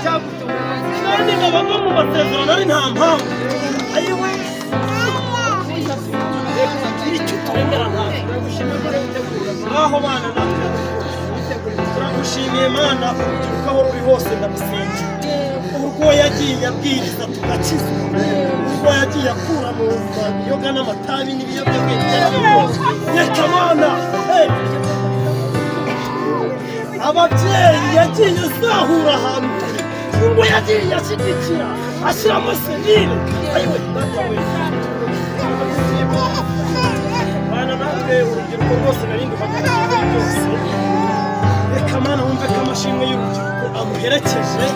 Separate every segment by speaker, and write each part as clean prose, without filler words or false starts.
Speaker 1: kandi nkabava mu masezerano ari nta mpamvu ayiwe icyo turemera naho bana natwe turagushimiye Mana urubyiruko aho ruri hose ndamusenga urwo yagiye abwiriza tugakizwa urwo yagiye akura mu yoga n'amatabi n'ibiyobyabwenge reka Mana ababyeyi yagiye azahura ahantu urwo yagiye ashyigikira ashyiramo serire ayiwe datawe bana natwe urubyiruko rwose narindi uhagarariye byose reka Mana wumve ko amashimwe y'urubyiruko amuherekeje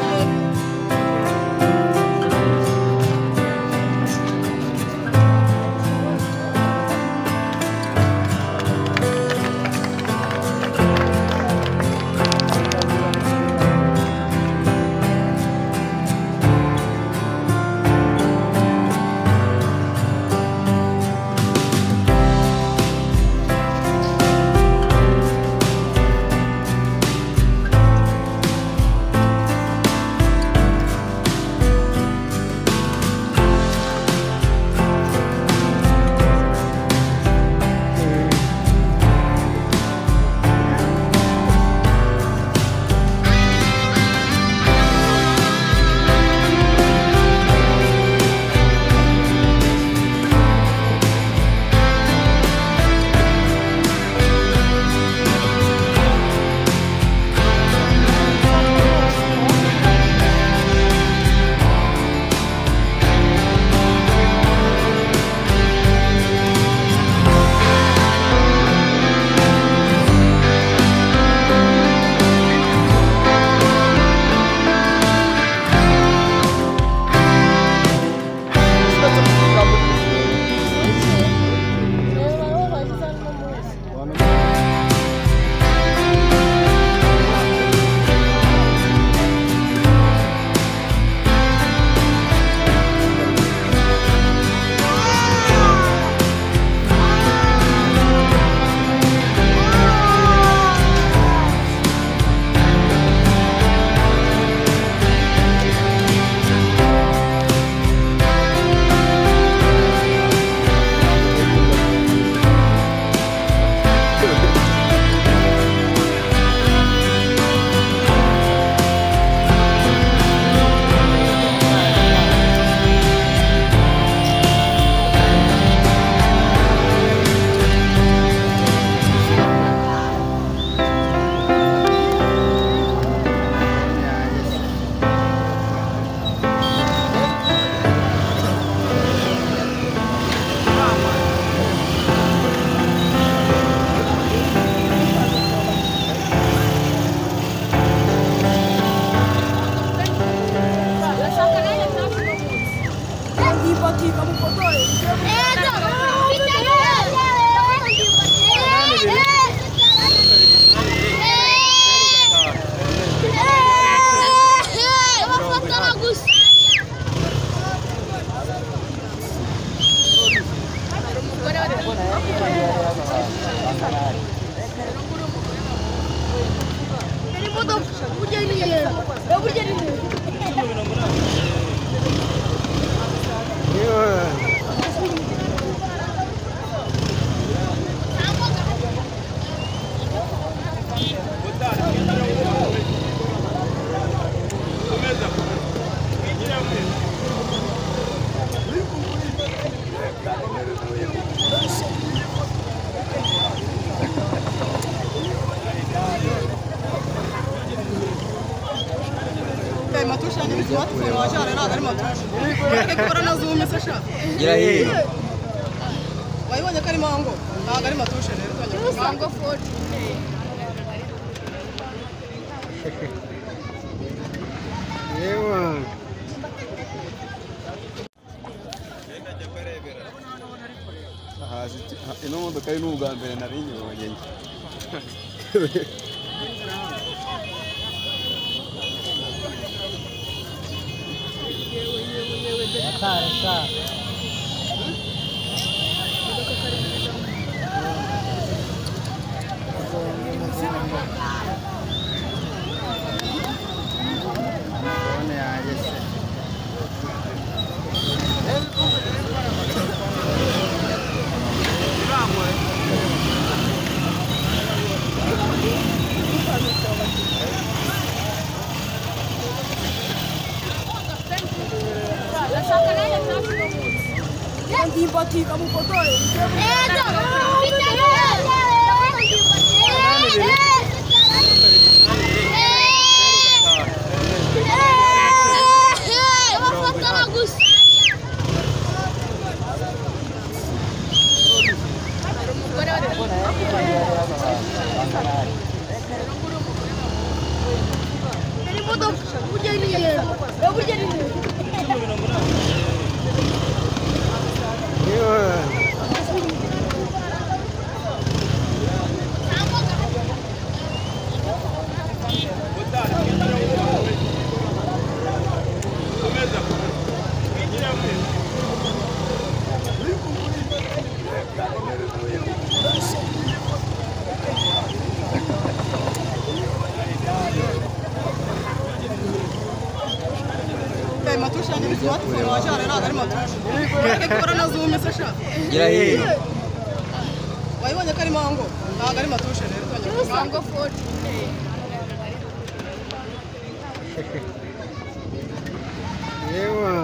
Speaker 2: ino modoka ni ubwa mbere nari nyibonye
Speaker 3: ndimbati kamufotore wayibonye ko ari mango ntabwo ari matushe rero mango food
Speaker 4: yewe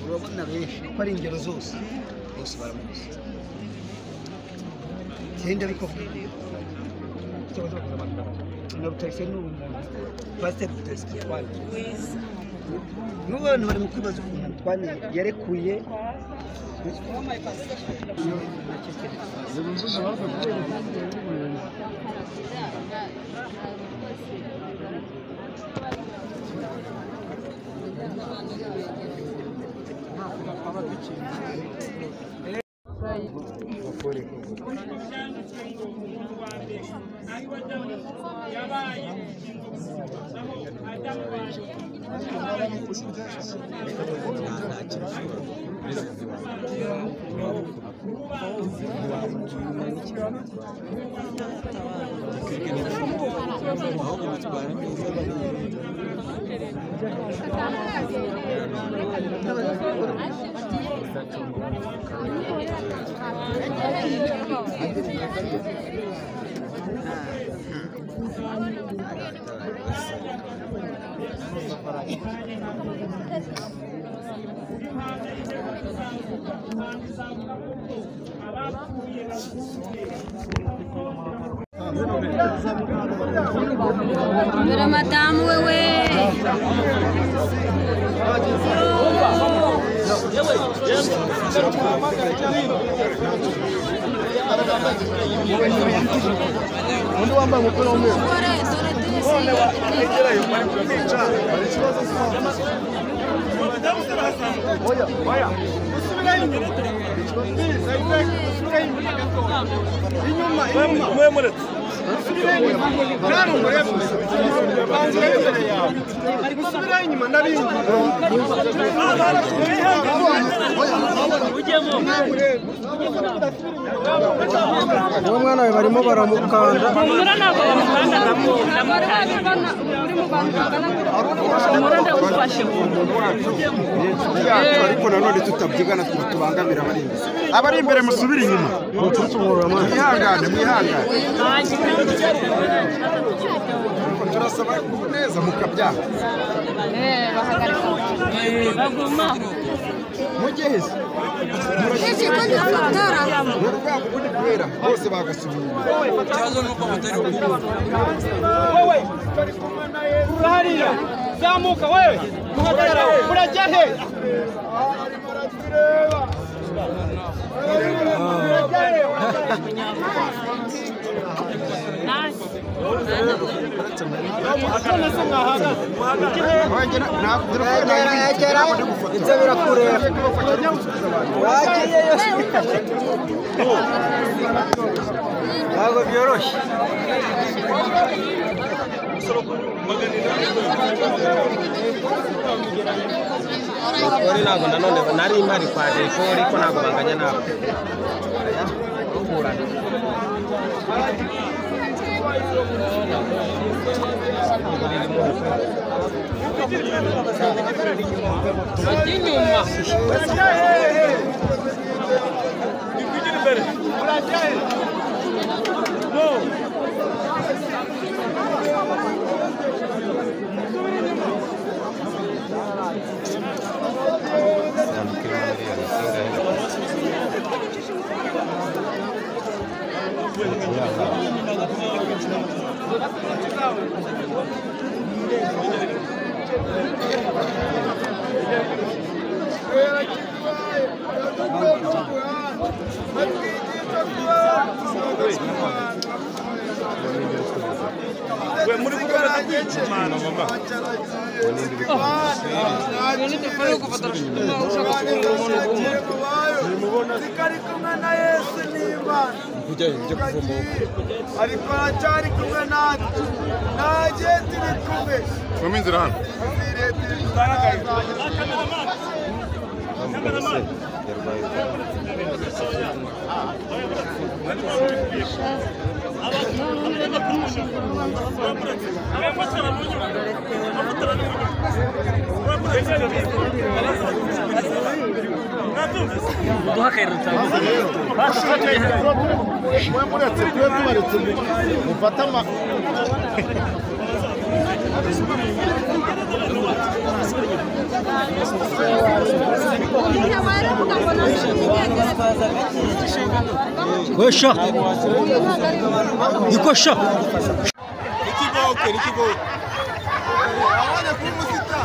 Speaker 4: urabona benshi ko ari ingero zose bose baramuzi cyenda ariko na rutayise n'umuntu pastor rutayise kwani n'abantu bari mu kwibaza ukuntu twani yarekuye
Speaker 5: Madamu wewe undi wambaye umupira w'umweru uwo mwana we barimo baramukanda ariko nanone tutabyigana tubangamira abari imbere musubire inyuma mwihangane turasaba neza mukabyaha
Speaker 6: baguma
Speaker 5: mugeze bose bagasubira
Speaker 2: ikibazo nuko mutari
Speaker 1: wowe uraharira zamuka wewe muhagarara urajya he
Speaker 5: ibyo birakureba wagiyeyo ntabwo byoroshye
Speaker 1: Ori ntabwo nanone nari impari kwa Jefori ko ntabwo banganya nawe
Speaker 5: ariko aracyari kumwe natwe ntagiye turi kumwe
Speaker 2: Vamos inzira hano
Speaker 4: Koşa. Koşa.
Speaker 5: Ikigo. Abana kumusita.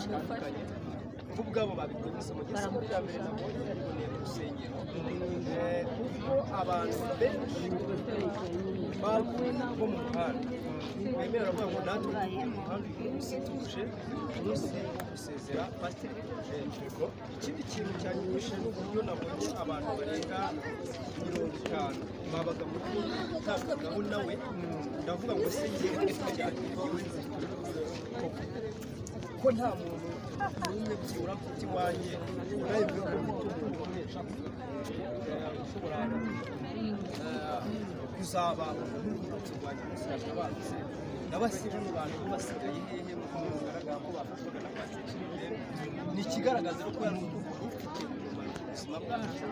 Speaker 1: zitandukanye bo ubwabo babikuye isomo ry'isomo rya mbere nabonye riboneye mu rusengero kuko abantu benshi bavuye bo mu muhanda bemera bavuga ngo natwe turi mu muhanda uyu munsi tuje umunsi wo gusezera pasiteri Eugene. Ikindi kintu cyanyumishe n'uburyo nabonye abantu barenga 50 babaga mu gutangagaho nawe ndavuga ngo se ngewe cyane ko nta muntu n'umwe byibura mfite iwanjye urabibwe ko mfite umuntu unesha ushobora kuzaba umuntu wanjye musirasha banze n'abasibe mu bantu basigaye hehe mu kugaragara ko bafashwaga na pasiteri ni ikigaragaza ko yari umuntu ufite ubuzima bwacu